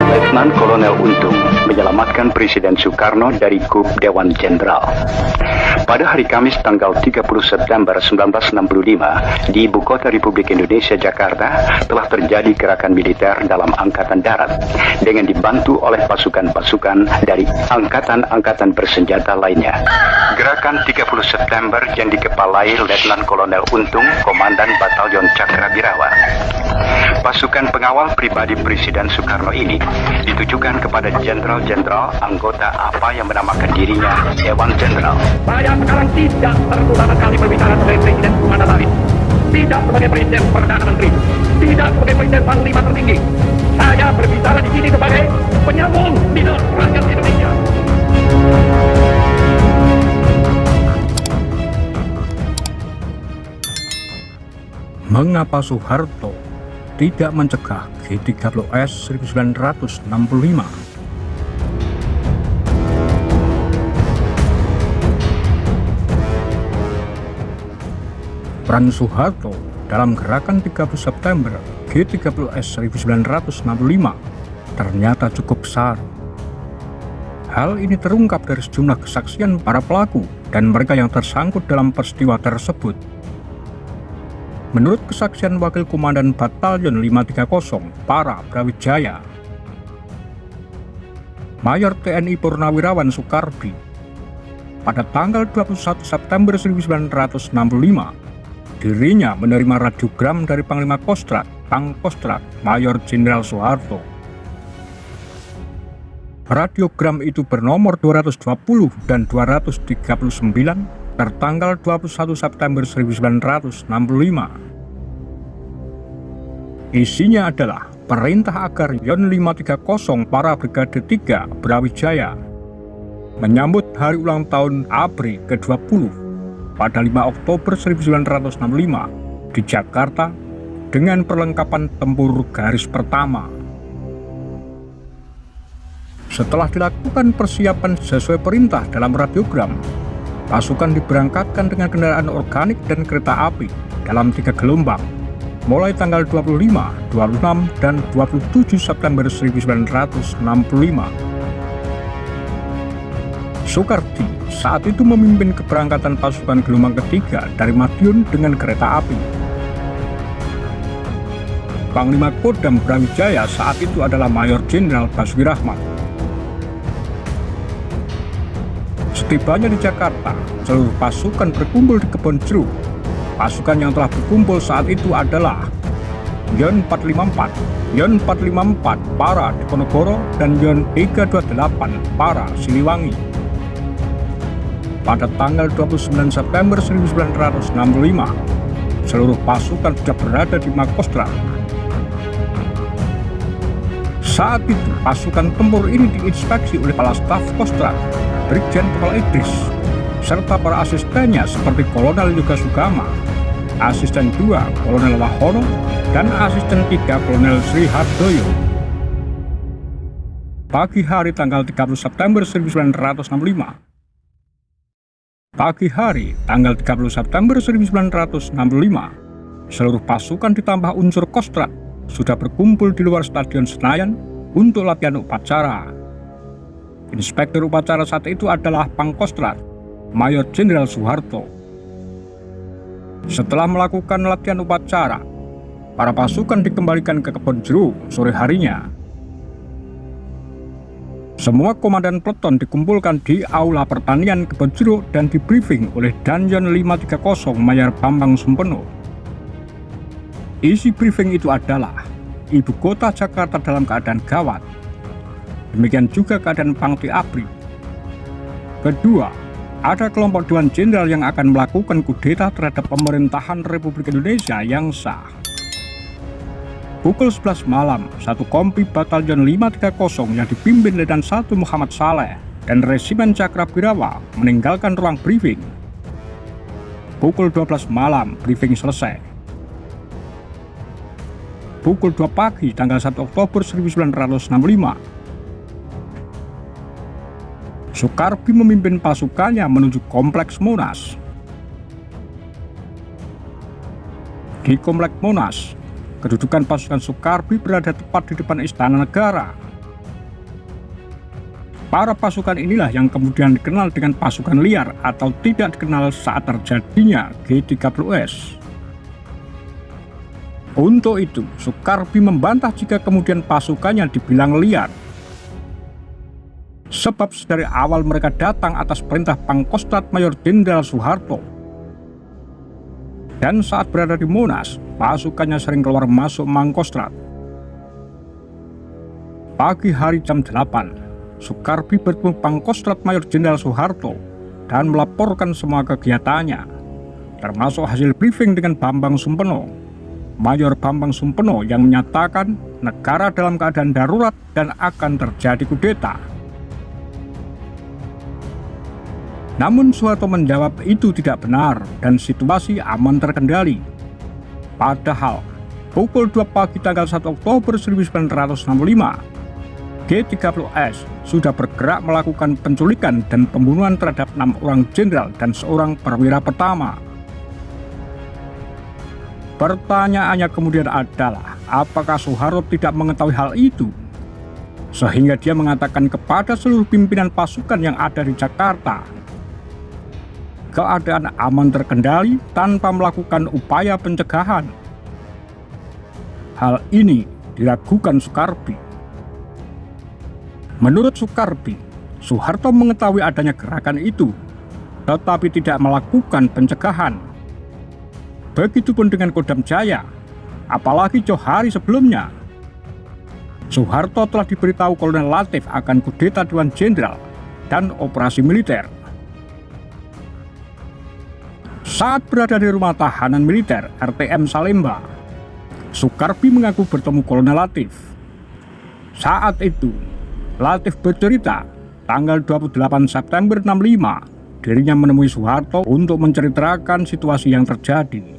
Letnan Kolonel Untung menyelamatkan Presiden Soekarno dari kup Dewan Jenderal. Pada hari Kamis tanggal 30 September 1965 di Ibu Kota Republik Indonesia Jakarta telah terjadi gerakan militer dalam Angkatan Darat dengan dibantu oleh pasukan-pasukan dari angkatan-angkatan bersenjata lainnya. Gerakan 30 September yang dikepalai Letnan Kolonel Untung, Komandan Batalion Cakrabirawa. Pasukan pengawal pribadi Presiden Soekarno ini ditujukan kepada jenderal-jenderal anggota apa yang menamakan dirinya Dewan Jenderal. Saya sekarang tidak pertama kali berbicara sebagai Presiden Komando lain, tidak sebagai Presiden Perdana Menteri, tidak sebagai Presiden Panglima Tertinggi. Saya berbicara di sini sebagai penyambung lidah rakyat Indonesia. Mengapa Soeharto tidak mencegah G30S 1965? Peran Soeharto dalam gerakan 30 September G30S 1965 ternyata cukup besar. Hal ini terungkap dari sejumlah kesaksian para pelaku dan mereka yang tersangkut dalam peristiwa tersebut. Menurut kesaksian Wakil Komandan Batalion 530 Para Brawijaya, Mayor TNI Purnawirawan Soekarbi, pada tanggal 21 September 1965, dirinya menerima radiogram dari Panglima Kostrat, Pangkostrat, Mayor Jenderal Soeharto. Radiogram itu bernomor 220 dan 239 tertanggal 21 September 1965. Isinya adalah perintah agar Yon 530 Para Brigade 3 Brawijaya menyambut hari ulang tahun ABRI ke-20 pada 5 Oktober 1965 di Jakarta dengan perlengkapan tempur garis pertama. Setelah dilakukan persiapan sesuai perintah dalam radiogram, pasukan diberangkatkan dengan kendaraan organik dan kereta api dalam 3 gelombang, mulai tanggal 25, 26, dan 27 September 1965. Soekardi saat itu memimpin keberangkatan pasukan gelombang ketiga dari Madiun dengan kereta api. Panglima Kodam Brawijaya saat itu adalah Mayor Jenderal Basuki Rahmat. Setibanya di Jakarta, seluruh pasukan berkumpul di Kebon Jeruk. Pasukan yang telah berkumpul saat itu adalah Yon 454, Yon 454 Para Diponegoro, dan Yon 328 Para Siliwangi. Pada tanggal 29 September 1965, seluruh pasukan sudah berada di Makostrat. Saat itu, pasukan tempur ini diinspeksi oleh Kepala Staf Kostrat, Brigjen Kepala Idris, serta para asistennya seperti Kolonel Yoga Sugama, Asisten 2 Kolonel Wahono, dan Asisten 3 Kolonel Sri Hardoyo. Pagi hari tanggal 30 September 1965, seluruh pasukan ditambah unsur Kostrat sudah berkumpul di luar Stadion Senayan untuk latihan upacara. Inspektur upacara saat itu adalah Pangkostrat, Mayor Jenderal Soeharto. Setelah melakukan latihan upacara, para pasukan dikembalikan ke Kebon Jeruk sore harinya. Semua komandan peleton dikumpulkan di Aula Pertanian Kebon Jeruk dan dibriefing oleh Danjon 530 Mayor Bambang Sumpeno. Isi briefing itu adalah Ibu Kota Jakarta dalam keadaan gawat. Demikian juga keadaan Pangti ABRI. Kedua, ada kelompok Dewan Jenderal yang akan melakukan kudeta terhadap pemerintahan Republik Indonesia yang sah. Pukul 11 malam, satu kompi Batalion 530 yang dipimpin Letnan 1 Muhammad Saleh dan Resimen Cakrabirawa meninggalkan ruang briefing. Pukul 12 malam, briefing selesai. Pukul 2 pagi tanggal 1 Oktober 1965, Soekarbi memimpin pasukannya menuju Kompleks Monas. Di Kompleks Monas, kedudukan pasukan Soekarbi berada tepat di depan Istana Negara. Para pasukan inilah yang kemudian dikenal dengan pasukan liar atau tidak dikenal saat terjadinya G30S. Untuk itu, Soekarbi membantah jika kemudian pasukannya dibilang liar. Sebab dari awal mereka datang atas perintah Pangkostrat Mayor Jenderal Soeharto. Dan saat berada di Monas, pasukannya sering keluar masuk Mangkostrat. Pagi hari jam 8, Soekarbi bertemu Pangkostrat Mayor Jenderal Soeharto dan melaporkan semua kegiatannya, termasuk hasil briefing dengan Bambang Sumpeno, Mayor Bambang Sumpeno yang menyatakan negara dalam keadaan darurat dan akan terjadi kudeta. Namun Soeharto menjawab itu tidak benar dan situasi aman terkendali. Padahal pukul 2 pagi tanggal 1 Oktober 1965, G30S sudah bergerak melakukan penculikan dan pembunuhan terhadap 6 orang jenderal dan seorang perwira pertama. Pertanyaannya kemudian adalah, apakah Soeharto tidak mengetahui hal itu? Sehingga dia mengatakan kepada seluruh pimpinan pasukan yang ada di Jakarta, keadaan aman terkendali tanpa melakukan upaya pencegahan. Hal ini diragukan Soekarbi. Menurut Soekarbi, Soeharto mengetahui adanya gerakan itu, tetapi tidak melakukan pencegahan. Begitupun dengan Kodam Jaya, apalagi jauh hari sebelumnya. Soeharto telah diberitahu Kolonel Latif akan kudeta Dewan Jenderal dan operasi militer. Saat berada di rumah tahanan militer RTM Salemba, Soekarbi mengaku bertemu Kolonel Latif. Saat itu, Latif bercerita, tanggal 28 September 65, dirinya menemui Soeharto untuk menceritakan situasi yang terjadi.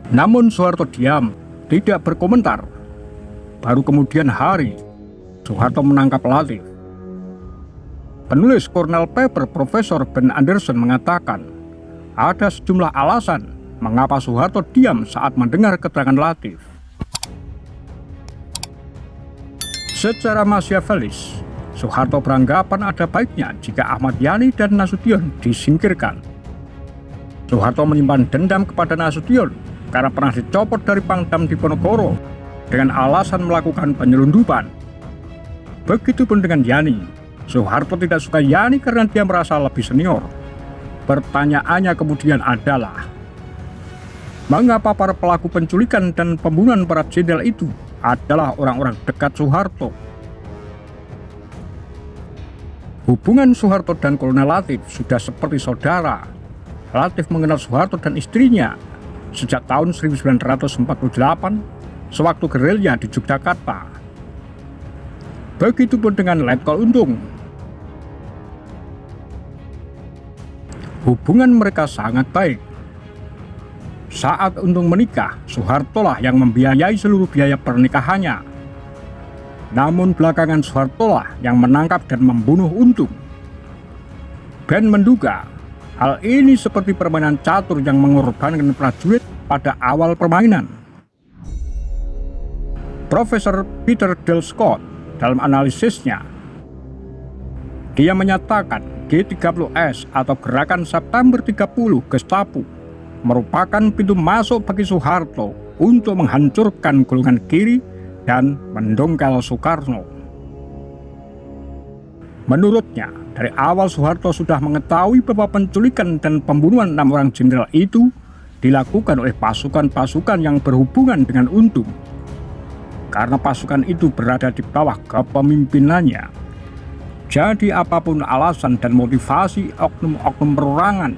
Namun Soeharto diam, tidak berkomentar. Baru kemudian hari, Soeharto menangkap Latif. Penulis Cornell Paper Profesor Ben Anderson mengatakan, ada sejumlah alasan mengapa Soeharto diam saat mendengar keterangan Latif. Secara Machiavellis, Soeharto beranggapan ada baiknya jika Ahmad Yani dan Nasution disingkirkan. Soeharto menyimpan dendam kepada Nasution karena pernah dicopot dari Pangdam Diponegoro dengan alasan melakukan penyelundupan. Begitupun dengan Yani. Soeharto tidak suka Yani karena dia merasa lebih senior. Pertanyaannya kemudian adalah, mengapa para pelaku penculikan dan pembunuhan para jenderal itu adalah orang-orang dekat Soeharto? Hubungan Soeharto dan Kolonel Latif sudah seperti saudara. Latif mengenal Soeharto dan istrinya sejak tahun 1948 sewaktu gerilya di Yogyakarta. Begitupun dengan Letkol Untung. Hubungan mereka sangat baik. Saat Untung menikah, Soeharto lah yang membiayai seluruh biaya pernikahannya. Namun belakangan Soeharto lah yang menangkap dan membunuh Untung. Ben menduga hal ini seperti permainan catur yang mengorbankan prajurit pada awal permainan. Profesor Peter Dale Scott dalam analisisnya, dia menyatakan G30S atau Gerakan September 30 Gestapo merupakan pintu masuk bagi Soeharto untuk menghancurkan golongan kiri dan mendongkal Soekarno. Menurutnya, dari awal Soeharto sudah mengetahui bahwa penculikan dan pembunuhan 6 orang jenderal itu dilakukan oleh pasukan-pasukan yang berhubungan dengan Untung. Karena pasukan itu berada di bawah kepemimpinannya. Jadi apapun alasan dan motivasi oknum-oknum perorangan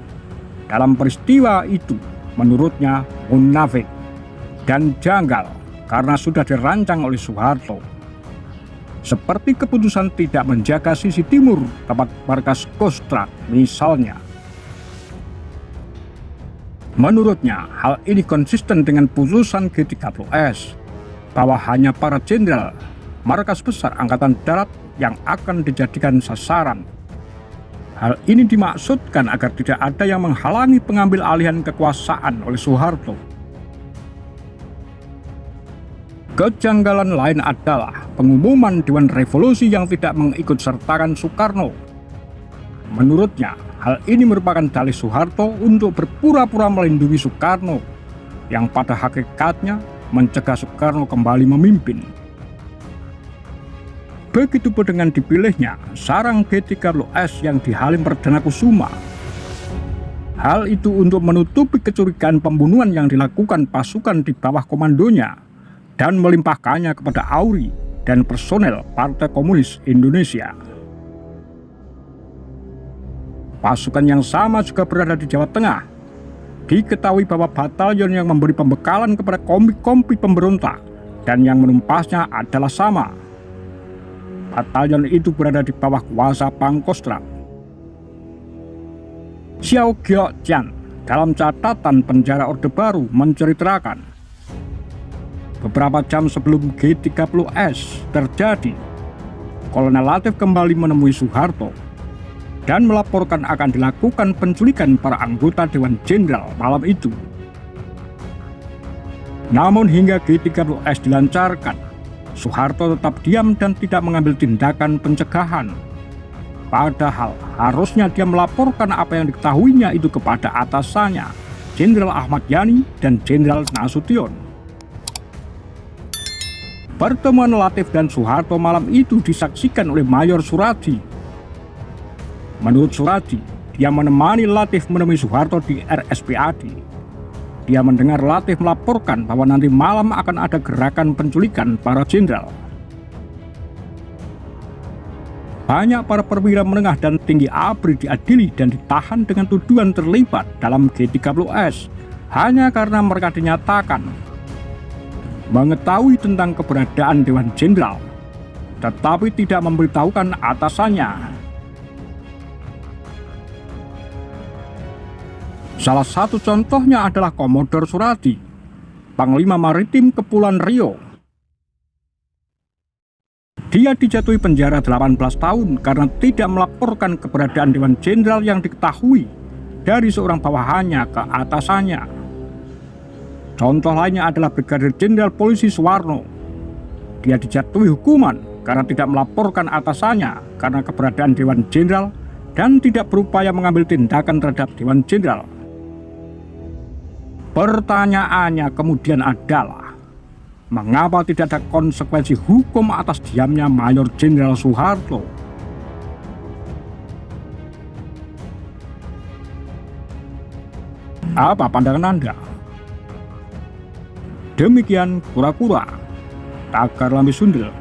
dalam peristiwa itu, menurutnya munafik dan janggal karena sudah dirancang oleh Soeharto. Seperti keputusan tidak menjaga sisi timur tempat markas Kostrad misalnya. Menurutnya, hal ini konsisten dengan putusan G30S bahwa hanya para jenderal markas besar Angkatan Darat yang akan dijadikan sasaran. Hal ini dimaksudkan agar tidak ada yang menghalangi pengambil alihan kekuasaan oleh Soeharto. Kejanggalan lain adalah pengumuman Dewan Revolusi yang tidak mengikutsertakan Soekarno. Menurutnya, hal ini merupakan dalih Soeharto untuk berpura-pura melindungi Soekarno, yang pada hakikatnya mencegah Soekarno kembali memimpin. Begitupun dengan dipilihnya sarang G30S yang di Halim Perdana Kusuma. Hal itu untuk menutupi kecurigaan pembunuhan yang dilakukan pasukan di bawah komandonya dan melimpahkannya kepada AURI dan personel Partai Komunis Indonesia. Pasukan yang sama juga berada di Jawa Tengah. Diketahui bahwa batalion yang memberi pembekalan kepada kompi-kompi pemberontak dan yang menumpasnya adalah sama. Batalion itu berada di bawah kuasa Pangkostrat. Xiao Gyeok-chan dalam catatan penjara Orde Baru menceritakan, beberapa jam sebelum G30S terjadi, Kolonel Latif kembali menemui Soeharto dan melaporkan akan dilakukan penculikan para anggota Dewan Jenderal malam itu. Namun hingga G30S dilancarkan, Soeharto tetap diam dan tidak mengambil tindakan pencegahan. Padahal harusnya dia melaporkan apa yang diketahuinya itu kepada atasannya, Jenderal Ahmad Yani dan Jenderal Nasution. Pertemuan Latif dan Soeharto malam itu disaksikan oleh Mayor Suradi. Menurut Suradi, dia menemani Latif menemui Soeharto di RSPAD. Dia mendengar Latif melaporkan bahwa nanti malam akan ada gerakan penculikan para jenderal. Banyak para perwira menengah dan tinggi ABRI diadili dan ditahan dengan tuduhan terlibat dalam G30S hanya karena mereka dinyatakan mengetahui tentang keberadaan Dewan Jenderal, tetapi tidak memberitahukan atasannya. Salah satu contohnya adalah Komodor Suradi, Panglima Maritim Kepulauan Riau. Dia dijatuhi penjara 18 tahun karena tidak melaporkan keberadaan Dewan Jenderal yang diketahui dari seorang bawahannya ke atasannya. Contoh lainnya adalah Brigadir Jenderal Polisi Suwarno. Dia dijatuhi hukuman karena tidak melaporkan atasannya karena keberadaan Dewan Jenderal dan tidak berupaya mengambil tindakan terhadap Dewan Jenderal. Pertanyaannya kemudian adalah, mengapa tidak ada konsekuensi hukum atas diamnya Mayor Jenderal Soeharto? Apa pandangan Anda? Demikian Kura-Kura, Tagar Lambe Sundel.